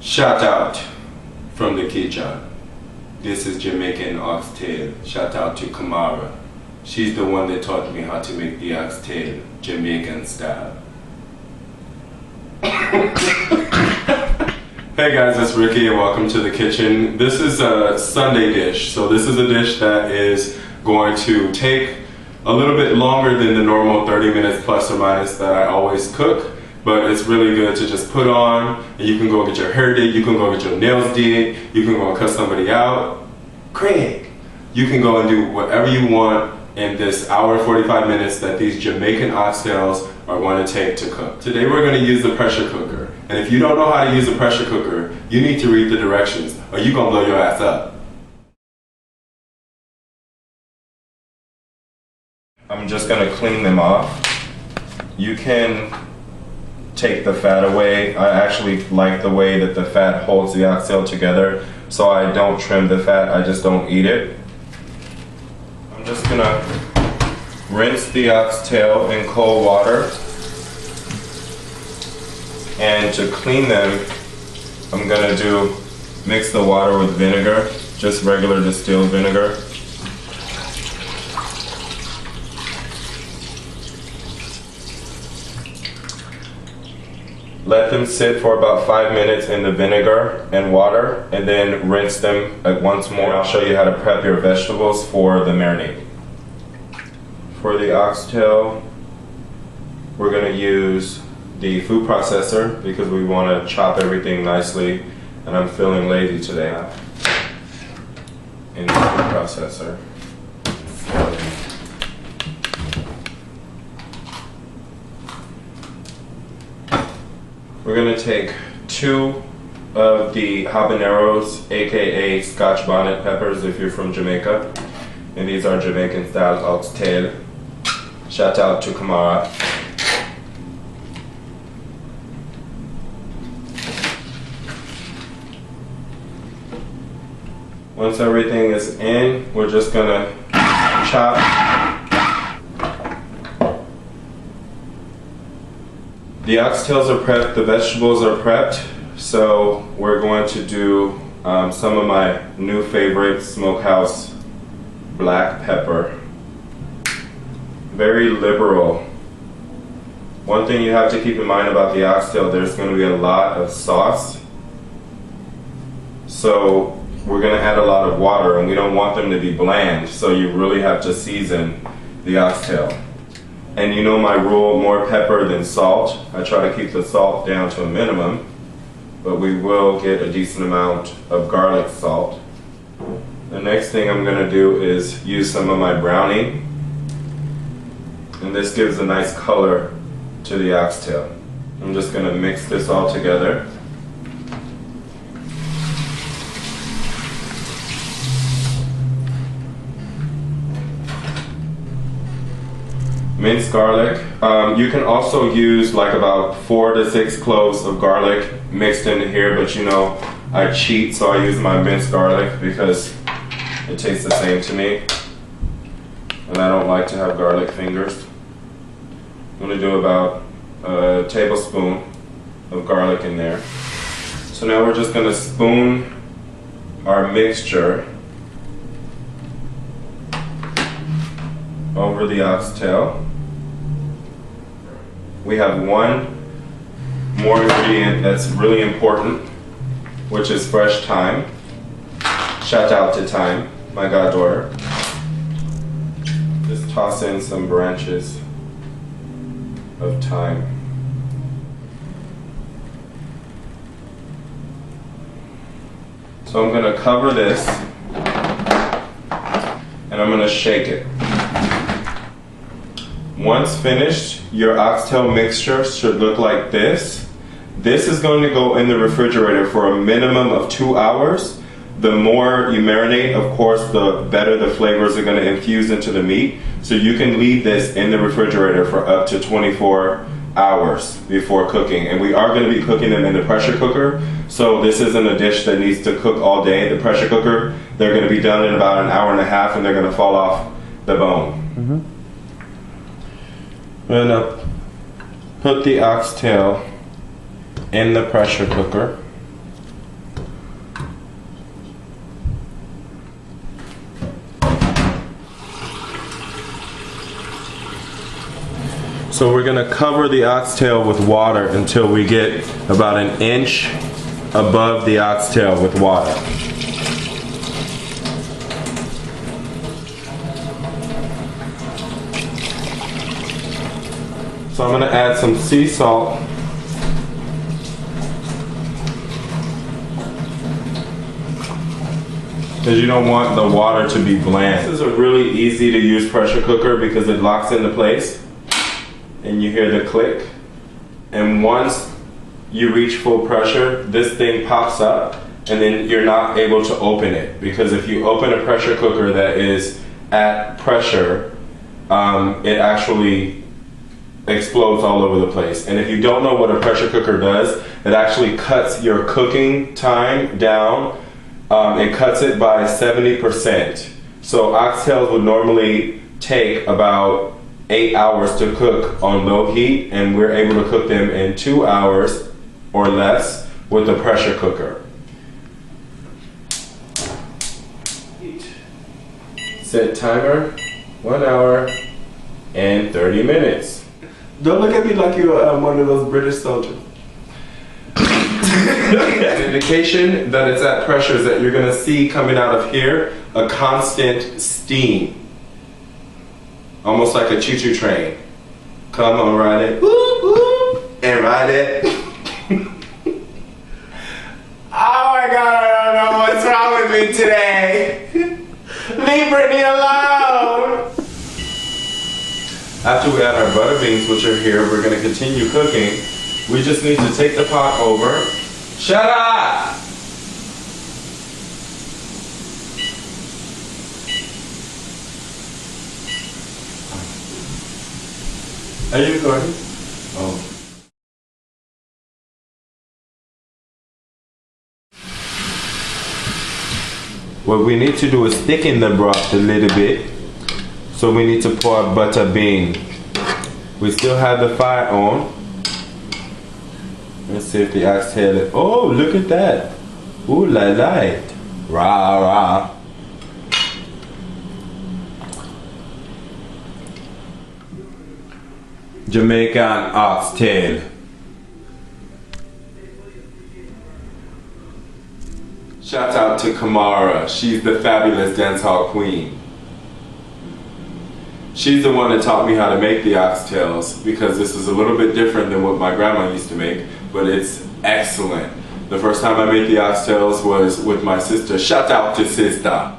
Shout out from the kitchen. This is Jamaican oxtail. Shout out to Kamara. She's the one that taught me how to make the oxtail Jamaican style. Hey guys, it's Ricky and welcome to the kitchen. This is a Sunday dish. So this is a dish that is going to take a little bit longer than the normal 30 minutes plus or minus that I always cook. But it's really good to just put on, and you can go get your hair did, you can go get your nails did, you can go and cut somebody out. Craig, you can go and do whatever you want in this hour and 45 minutes that these Jamaican oxtails are going to take to cook. Today we're going to use the pressure cooker. And if you don't know how to use a pressure cooker, you need to read the directions or you're going to blow your ass up. I'm just going to clean them off. You can take the fat away. I actually like the way that the fat holds the oxtail together, so I don't trim the fat, I just don't eat it. I'm just gonna rinse the oxtail in cold water, and to clean them I'm gonna mix the water with vinegar, just regular distilled vinegar. Let them sit for about 5 minutes in the vinegar and water, and then rinse them once more. I'll show you how to prep your vegetables for the marinade. For the oxtail, we're going to use the food processor because we want to chop everything nicely, and I'm feeling lazy today. In the food processor. We're going to take 2 of the habaneros, aka Scotch bonnet peppers if you're from Jamaica. And these are Jamaican style oxtail. Shout out to Kamara. Once everything is in, we're just going to chop. The oxtails are prepped, the vegetables are prepped, so we're going to do some of my new favorites, smokehouse black pepper. Very liberal. One thing you have to keep in mind about the oxtail, there's going to be a lot of sauce. So we're going to add a lot of water, and we don't want them to be bland, so you really have to season the oxtail. And you know my rule, more pepper than salt. I try to keep the salt down to a minimum, but we will get a decent amount of garlic salt. The next thing I'm going to do is use some of my browning, and this gives a nice color to the oxtail. I'm just going to mix this all together. Minced garlic. You can also use like about 4 to 6 cloves of garlic mixed into here, but you know, I cheat, so I use my minced garlic because it tastes the same to me. And I don't like to have garlic fingers. I'm going to do about a tablespoon of garlic in there. So now we're just going to spoon our mixture over the oxtail. We have one more ingredient that's really important, which is fresh thyme. Shout out to Thyme, my goddaughter. Just toss in some branches of thyme. So I'm going to cover this, and I'm going to shake it. Once finished, your oxtail mixture should look like this. This is going to go in the refrigerator for a minimum of 2 hours. The more you marinate, of course, the better the flavors are going to infuse into the meat. So you can leave this in the refrigerator for up to 24 hours before cooking. And we are going to be cooking them in the pressure cooker. So this isn't a dish that needs to cook all day. The pressure cooker, they're going to be done in about an hour and a half, and they're going to fall off the bone. I'm going to put the oxtail in the pressure cooker. So we're gonna cover the oxtail with water until we get about an inch above the oxtail with water. So I'm gonna add some sea salt. Because you don't want the water to be bland. This is a really easy to use pressure cooker because it locks into place and you hear the click. And once you reach full pressure, this thing pops up and then you're not able to open it. Because if you open a pressure cooker that is at pressure, it actually explodes all over the place. And if you don't know what a pressure cooker does, it actually cuts your cooking time down. It cuts it by 70%. So oxtails would normally take about 8 hours to cook on low heat, and we're able to cook them in 2 hours or less with a pressure cooker. Set timer, 1 hour and 30 minutes. Don't look at me like you're one of those British soldiers. An indication that it's at pressure is that you're going to see coming out of here a constant steam. Almost like a choo-choo train. Come on, ride it. Woo, woo, and ride it. Oh my God, I don't know what's wrong with me today. Leave Brittany alone. After we add our butter beans, which are here, we're going to continue cooking. We just need to take the pot over. Shut up! Are you recording? Oh. What we need to do is thicken the broth a little bit. So we need to pour butter bean. We still have the fire on. Let's see if the oxtail is, oh, look at that. Ooh la la. Rah rah. Jamaican oxtail. Shout out to Kamara. She's the fabulous dancehall queen. She's the one that taught me how to make the oxtails because this is a little bit different than what my grandma used to make, but it's excellent. The first time I made the oxtails was with my sister. Shout out to sister.